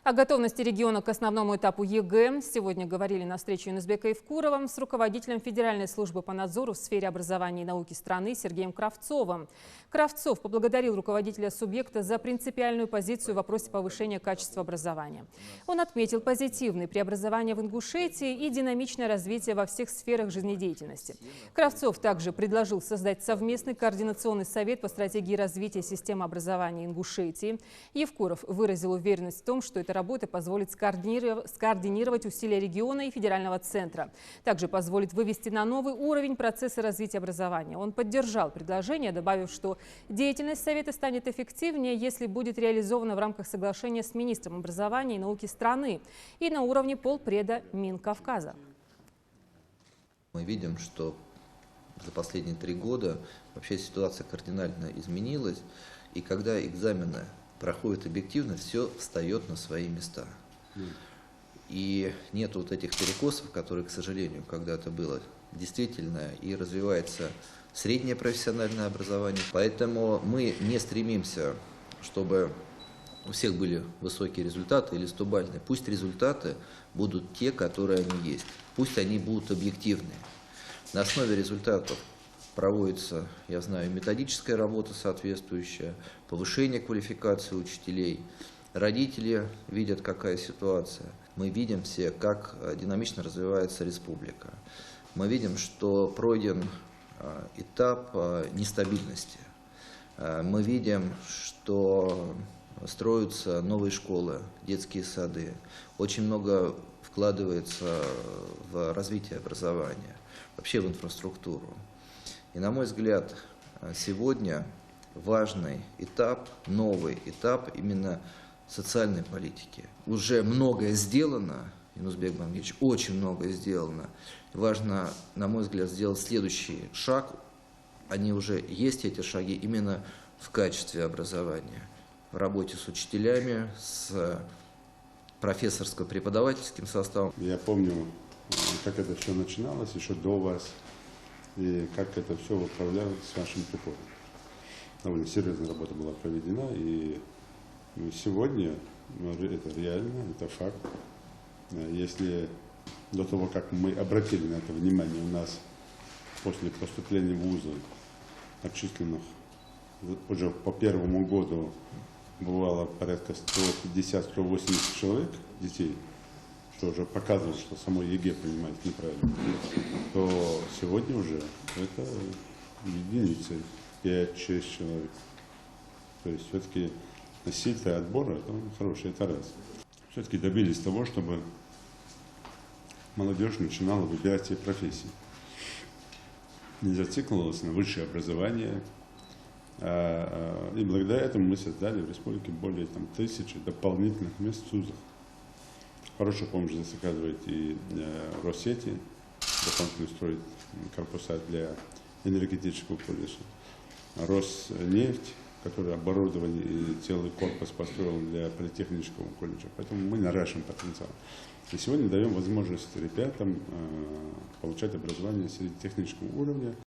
О готовности региона к основному этапу ЕГЭ сегодня говорили на встрече Юнусбека Евкурова с руководителем Федеральной службы по надзору в сфере образования и науки страны Сергеем Кравцовым. Кравцов поблагодарил руководителя субъекта за принципиальную позицию в вопросе повышения качества образования. Он отметил позитивные преобразования в Ингушетии и динамичное развитие во всех сферах жизнедеятельности. Кравцов также предложил создать совместный координационный совет по стратегии развития системы образования Ингушетии. Евкуров выразил уверенность в том, что эта работа позволит скоординировать усилия региона и федерального центра. Также позволит вывести на новый уровень процессы развития образования. Он поддержал предложение, добавив, что деятельность Совета станет эффективнее, если будет реализована в рамках соглашения с министром образования и науки страны и на уровне полпреда Минкавказа. Мы видим, что за последние 3 года вообще ситуация кардинально изменилась, и когда экзамены проходит объективно, все встает на свои места. И нет вот этих перекосов, которые, к сожалению, когда-то было действительно, и развивается среднее профессиональное образование. Поэтому мы не стремимся, чтобы у всех были высокие результаты или 100-бальные. Пусть результаты будут те, которые они есть. Пусть они будут объективны. На основе результатов проводится, я знаю, методическая работа соответствующая, повышение квалификации учителей. Родители видят, какая ситуация. Мы видим все, как динамично развивается республика. Мы видим, что пройден этап нестабильности. Мы видим, что строятся новые школы, детские сады. Очень много вкладывается в развитие образования, вообще в инфраструктуру. И, на мой взгляд, сегодня важный этап, новый этап именно социальной политики. Уже многое сделано, Юнусбек Бангирович, очень многое сделано. Важно, на мой взгляд, сделать следующий шаг. Они уже есть, эти шаги, именно в качестве образования. В работе с учителями, с профессорско-преподавательским составом. Я помню, как это все начиналось еще до вас. И как это все управлялось с вашим приходом. Довольно серьезная работа была проведена, и сегодня это реально, это факт. Если до того, как мы обратили на это внимание, у нас после поступления в вузы отчисленных уже по первому году бывало порядка 150-180 человек, детей, что уже показывает, что само ЕГЭ принимается неправильно, то сегодня уже это единицы, 5-6 человек. То есть все-таки сила отбора это хороший, это раз. Все-таки добились того, чтобы молодежь начинала выбирать себе профессии. Не зацикливалась на высшее образование. И благодаря этому мы создали в республике более 1000 дополнительных мест в ВУЗах. Хорошую помощь здесь оказывает и Россети, дополнительно строит корпуса для энергетического колледжа. Роснефть, который оборудование и целый корпус построил для политехнического колледжа. Поэтому мы наращиваем потенциал. И сегодня даем возможность ребятам получать образование среднетехнического уровня.